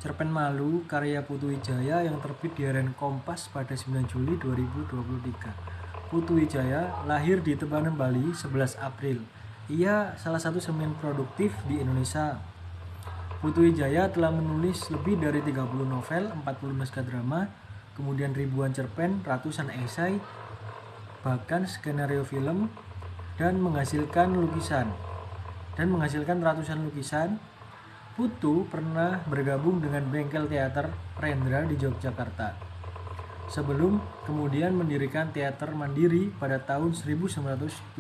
Cerpen Malu karya Putu Wijaya yang terbit di harian Kompas pada 9 Juli 2023. Putu Wijaya lahir di Tabanan, Bali 11 April. Ia salah satu seniman produktif di Indonesia. Putu Wijaya telah menulis lebih dari 30 novel, 40 naskah drama, kemudian ribuan cerpen, ratusan esai, bahkan skenario film, dan menghasilkan ratusan lukisan. Putu pernah bergabung dengan Bengkel Teater Rendra di Yogyakarta, sebelum kemudian mendirikan teater mandiri pada tahun 1971.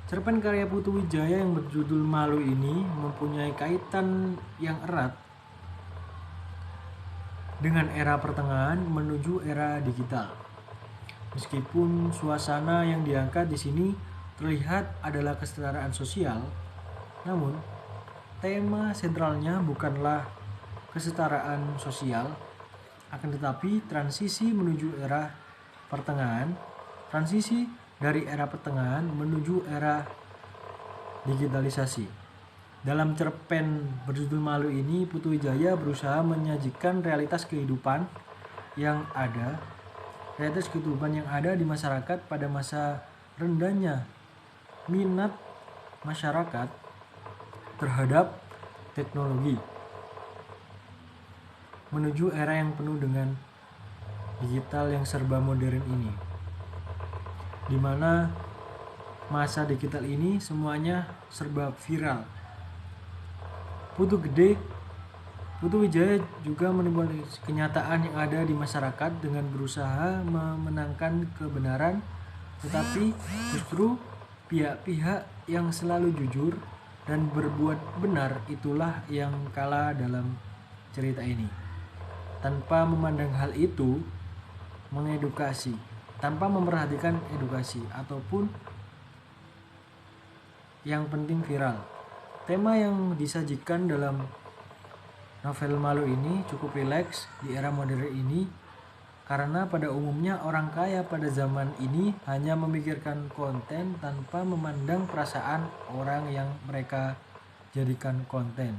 Cerpen karya Putu Wijaya yang berjudul Malu ini mempunyai kaitan yang erat dengan era pertengahan menuju era digital. Meskipun suasana yang diangkat di sini terlihat adalah kesetaraan sosial, namun tema sentralnya bukanlah kesetaraan sosial, akan tetapi transisi menuju era pertengahan, transisi dari era pertengahan menuju era digitalisasi. Dalam cerpen berjudul Malu ini, Putu Wijaya berusaha menyajikan realitas kehidupan yang ada di masyarakat pada masa rendahnya minat masyarakat terhadap teknologi menuju era yang penuh dengan digital yang serba modern ini, di mana masa digital ini semuanya serba viral. Putu Wijaya juga menimbulkan kenyataan yang ada di masyarakat dengan berusaha memenangkan kebenaran, tetapi justru pihak-pihak yang selalu jujur dan berbuat benar itulah yang kalah dalam cerita ini. Tanpa memandang hal itu, tanpa memperhatikan edukasi ataupun yang penting viral. Tema yang disajikan dalam novel Malu ini cukup rileks di era modern ini, karena pada umumnya orang kaya pada zaman ini hanya memikirkan konten tanpa memandang perasaan orang yang mereka jadikan konten.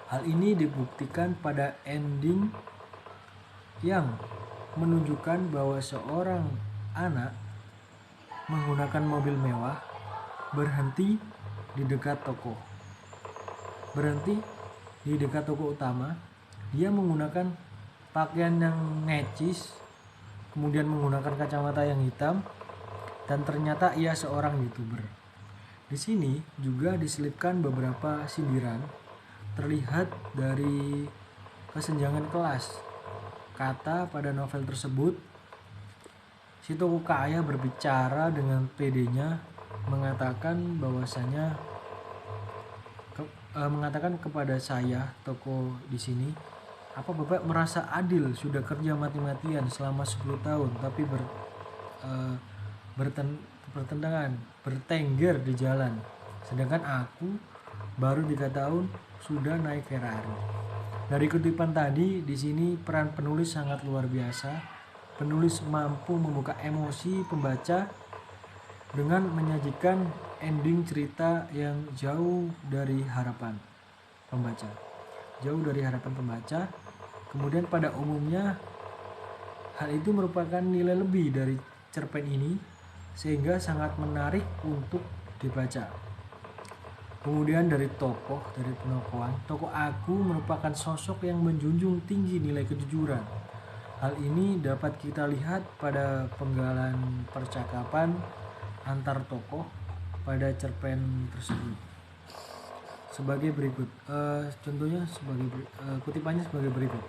Hal ini dibuktikan pada ending yang menunjukkan bahwa seorang anak menggunakan mobil mewah berhenti di dekat toko utama. Dia menggunakan pakaian yang necis, kemudian menggunakan kacamata yang hitam, dan ternyata ia seorang YouTuber. Di sini juga diselipkan beberapa sindiran terlihat dari kesenjangan kelas. Kata pada novel tersebut, si toko kaya berbicara dengan pedenya mengatakan kepada saya, toko di sini, apa Bapak merasa adil sudah kerja mati-matian selama 10 tahun tapi bertengger di jalan, sedangkan aku baru 3 tahun sudah naik Ferrari. Dari kutipan tadi, di sini peran penulis sangat luar biasa. Penulis mampu membuka emosi pembaca dengan menyajikan ending cerita yang jauh dari harapan pembaca. Kemudian pada umumnya hal itu merupakan nilai lebih dari cerpen ini, sehingga sangat menarik untuk dibaca. Kemudian dari penokohan, tokoh Aku merupakan sosok yang menjunjung tinggi nilai kejujuran. Hal ini dapat kita lihat pada penggalan percakapan antar tokoh pada cerpen tersebut. Kutipannya sebagai berikut.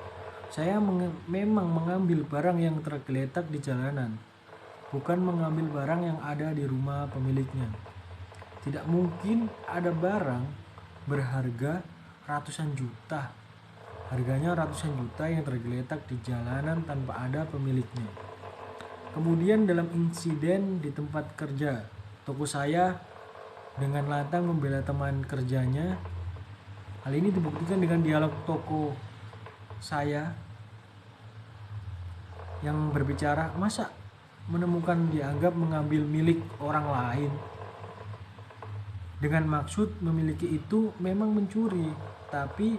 Saya memang mengambil barang yang tergeletak di jalanan, bukan mengambil barang yang ada di rumah pemiliknya. Tidak mungkin ada barang berharga ratusan juta yang tergeletak di jalanan tanpa ada pemiliknya. Kemudian dalam insiden di tempat kerja, toko saya dengan lantang membela teman kerjanya. Hal ini dibuktikan dengan dialog toko saya yang berbicara, masa menemukan dianggap mengambil milik orang lain. Dengan maksud memiliki itu memang mencuri. tapi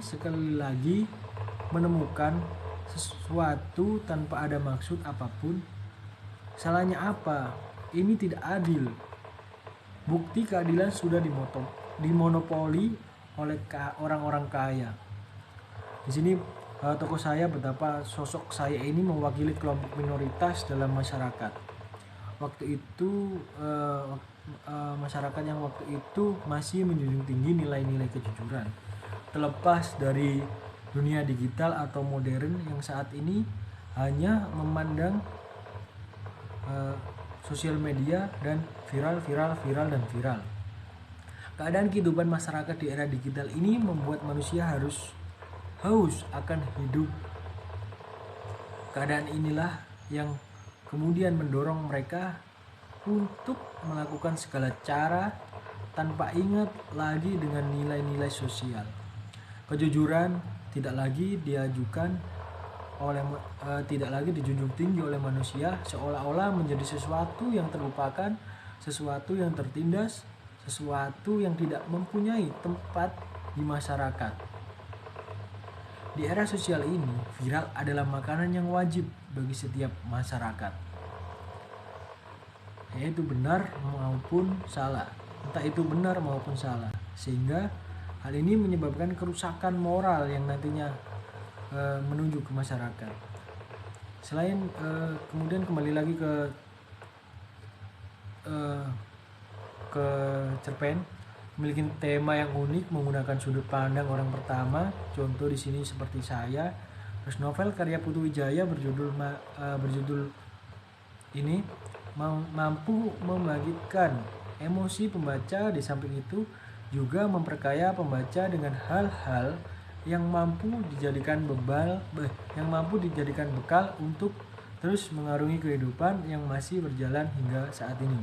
sekali lagi menemukan sesuatu tanpa ada maksud apapun. Salahnya apa? Ini tidak adil. Bukti keadilan sudah dimonopoli oleh orang-orang kaya. Di sini tokoh saya betapa sosok saya ini mewakili kelompok minoritas dalam masyarakat. Waktu itu masyarakat yang waktu itu masih menjunjung tinggi nilai-nilai kejujuran. Terlepas dari dunia digital atau modern yang saat ini hanya memandang sosial media dan viral. Keadaan kehidupan masyarakat di era digital ini membuat manusia haus akan hidup. Keadaan inilah yang kemudian mendorong mereka untuk melakukan segala cara tanpa ingat lagi dengan nilai-nilai sosial. Kejujuran tidak lagi dijunjung tinggi oleh manusia, seolah-olah menjadi sesuatu yang terlupakan, sesuatu yang tertindas, sesuatu yang tidak mempunyai tempat di masyarakat. Di era sosial ini, viral adalah makanan yang wajib bagi setiap masyarakat. Yaitu benar maupun salah. Entah itu benar maupun salah. Sehingga hal ini menyebabkan kerusakan moral yang nantinya menuju ke masyarakat. Selain kemudian kembali lagi ke cerpen, memiliki tema yang unik menggunakan sudut pandang orang pertama. Contoh di sini seperti saya. Terus novel karya Putu Wijaya berjudul ini mampu membagikan emosi pembaca. Di samping itu juga memperkaya pembaca dengan hal-hal yang mampu dijadikan bekal untuk terus mengarungi kehidupan yang masih berjalan hingga saat ini.